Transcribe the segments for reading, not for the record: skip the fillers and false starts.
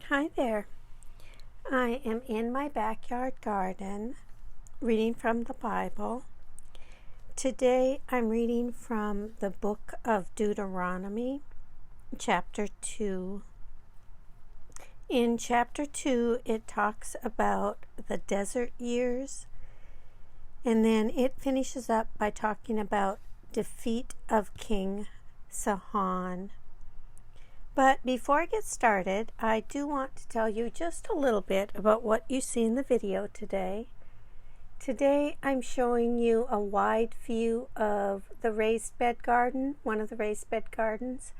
Hi there. I am in my backyard garden reading from the Bible. Today I'm reading from the book of Deuteronomy, chapter 2. In chapter 2, it talks about the desert years, and then it finishes up by talking about defeat of King Sihon. But before I get started, I do want to tell you just a little bit about what you see in the video today. Today I'm showing you a wide view of the raised bed garden, one of the raised bed gardens.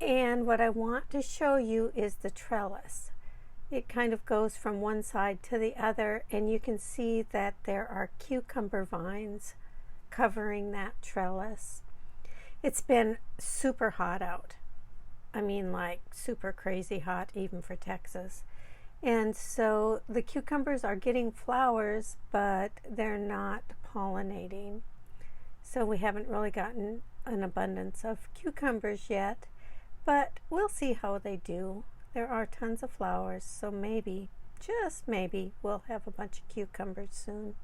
And what I want to show you is the trellis. It kind of goes from one side to the other, and you can see that there are cucumber vines covering that trellis. It's been super hot out. I mean, like super crazy hot, even for Texas. And so the cucumbers are getting flowers, but they're not pollinating. So we haven't really gotten an abundance of cucumbers yet, but we'll see how they do. There are tons of flowers, so maybe, just maybe, we'll have a bunch of cucumbers soon.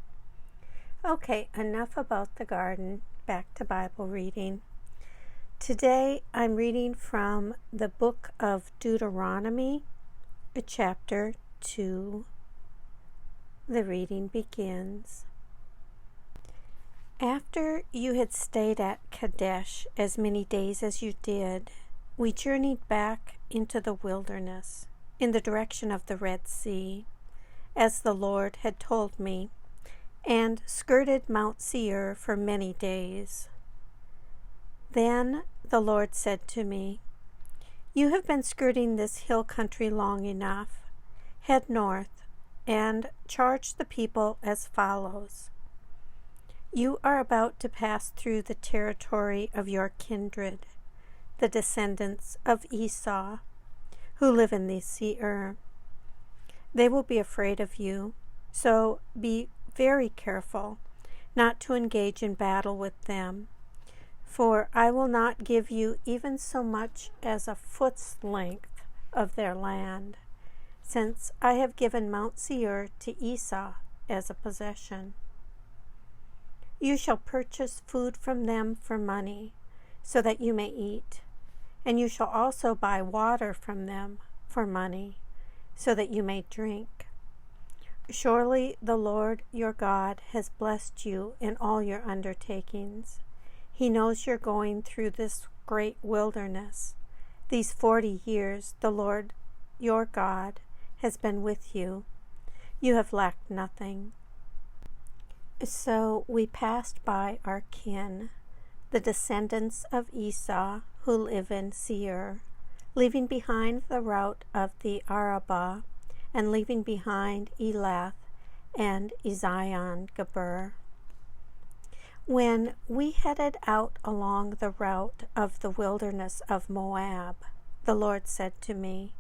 Okay, enough about the garden. Back to Bible reading. Today I'm reading from the book of Deuteronomy, chapter 2. The reading begins. After you had stayed at Kadesh as many days as you did, we journeyed back into the wilderness in the direction of the Red Sea, as the Lord had told me, and skirted Mount Seir for many days. Then the Lord said to me, "You have been skirting this hill country long enough. Head north and charge the people as follows. You are about to pass through the territory of your kindred, the descendants of Esau, who live in the Seir. They will be afraid of you, so be very careful not to engage in battle with them. For I will not give you even so much as a foot's length of their land, since I have given Mount Seir to Esau as a possession. You shall purchase food from them for money, so that you may eat, and you shall also buy water from them for money, so that you may drink. Surely the Lord your God has blessed you in all your undertakings. He knows you're going through this great wilderness. These 40 years the Lord your God has been with you. You have lacked nothing." So we passed by our kin, the descendants of Esau who live in Seir, leaving behind the route of the Arabah, and leaving behind Elath and Ezion-Geber. When we headed out along the route of the wilderness of Moab, the Lord said to me,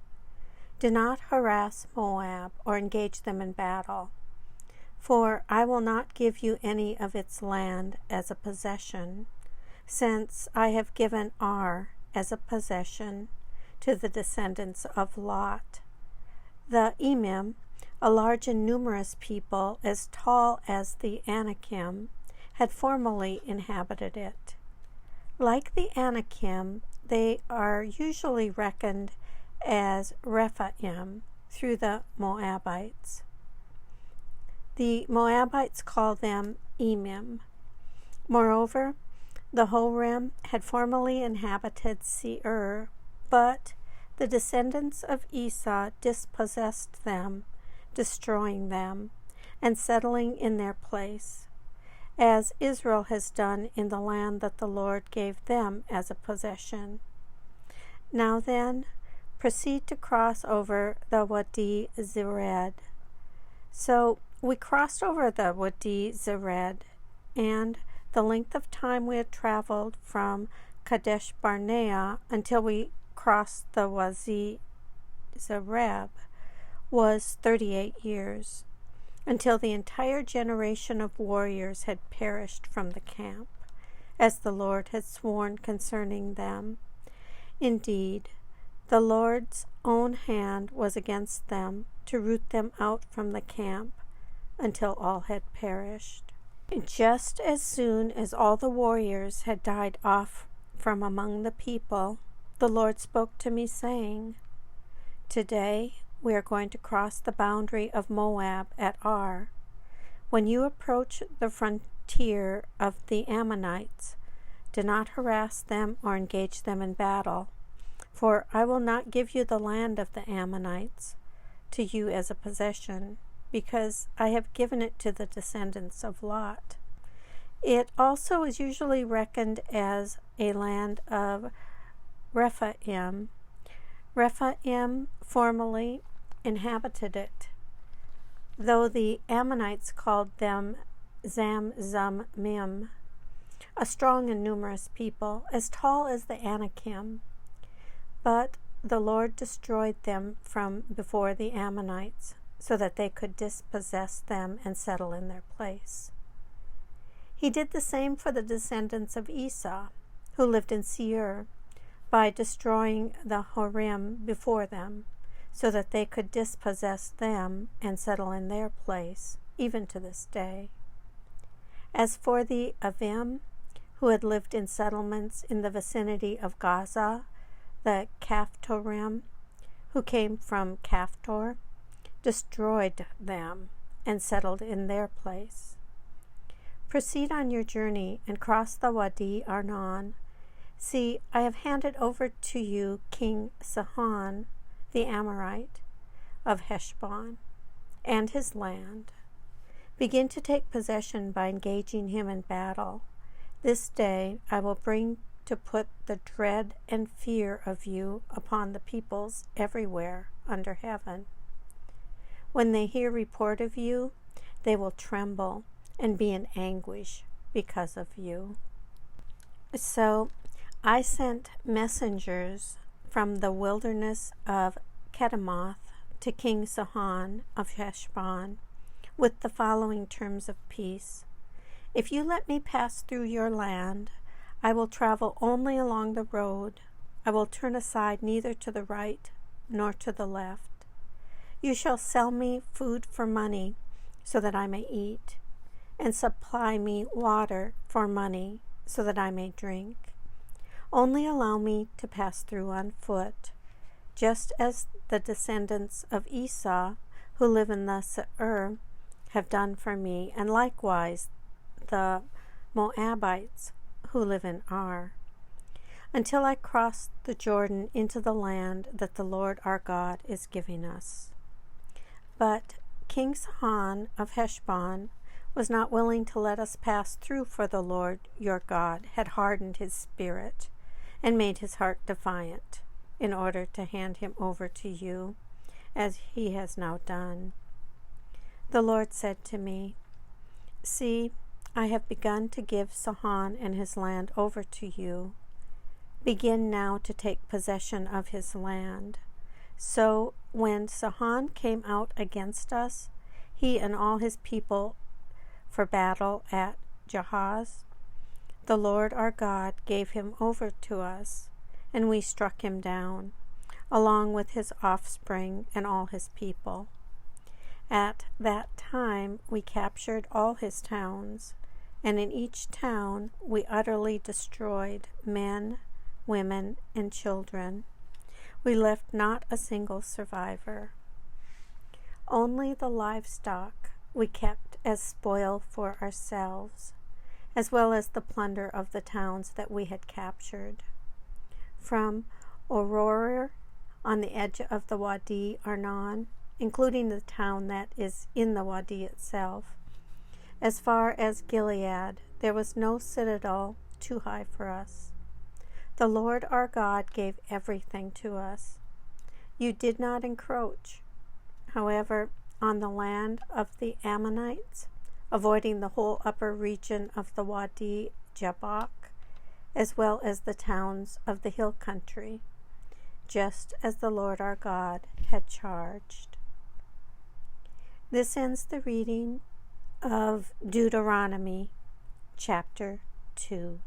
"Do not harass Moab or engage them in battle, for I will not give you any of its land as a possession, since I have given Ar as a possession to the descendants of Lot. The Emim, a large and numerous people as tall as the Anakim, had formerly inhabited it. Like the Anakim, they are usually reckoned as Rephaim through the Moabites. The Moabites call them Emim. Moreover, the Horim had formerly inhabited Seir, but the descendants of Esau dispossessed them, destroying them, and settling in their place, as Israel has done in the land that the Lord gave them as a possession. Now then, proceed to cross over the Wadi Zered." So we crossed over the Wadi Zered, and the length of time we had traveled from Kadesh Barnea until we crossed the Wadi Zered was 38 years. Until the entire generation of warriors had perished from the camp, as the Lord had sworn concerning them. Indeed, The Lord's own hand was against them to root them out from the camp until all had perished. Just as soon as all the warriors had died off from among the people, the Lord spoke to me, saying, "Today we are going to cross the boundary of Moab at Ar. When you approach the frontier of the Ammonites, do not harass them or engage them in battle, for I will not give you the land of the Ammonites to you as a possession, because I have given it to the descendants of Lot." It also is usually reckoned as a land of Rephaim. Rephaim formerly inhabited it, though the Ammonites called them Zamzummim, a strong and numerous people, as tall as the Anakim. But the Lord destroyed them from before the Ammonites, so that they could dispossess them and settle in their place. He did the same for the descendants of Esau, who lived in Seir, by destroying the Horim before them, so that they could dispossess them and settle in their place, even to this day. As for the Avim, who had lived in settlements in the vicinity of Gaza, the Caphtorim, who came from Caphtor, destroyed them and settled in their place. Proceed on your journey and cross the Wadi Arnon. See, I have handed over to you King Sihon, the Amorite of Heshbon, and his land. Begin to take possession by engaging him in battle. This day I will bring to put the dread and fear of you upon the peoples everywhere under heaven. When they hear report of you, they will tremble and be in anguish because of you. So I sent messengers from the wilderness of Kedemoth to King Sihon of Heshbon with the following terms of peace. If you let me pass through your land, I will travel only along the road. I will turn aside neither to the right nor to the left. You shall sell me food for money so that I may eat, and supply me water for money so that I may drink. Only allow me to pass through on foot, just as the descendants of Esau who live in the Seir have done for me, and likewise the Moabites who live in Ar, until I cross the Jordan into the land that the Lord our God is giving us. But King Sihon of Heshbon was not willing to let us pass through, for the Lord your God had hardened his spirit and made his heart defiant, in order to hand him over to you, as he has now done. The Lord said to me, "See, I have begun to give Sihon and his land over to you. Begin now to take possession of his land." So when Sihon came out against us, he and all his people, for battle at Jahaz, the Lord our God gave him over to us, and we struck him down, along with his offspring and all his people. At that time we captured all his towns, and in each town we utterly destroyed men, women, and children. We left not a single survivor. Only the livestock we kept as spoil for ourselves, as well as the plunder of the towns that we had captured. From Aurora on the edge of the Wadi Arnon, including the town that is in the Wadi itself, as far as Gilead, there was no citadel too high for us. The Lord our God gave everything to us. You did not encroach, however, on the land of the Ammonites, avoiding the whole upper region of the Wadi Jabbok, as well as the towns of the hill country, just as the Lord our God had charged. This ends the reading of Deuteronomy chapter 2.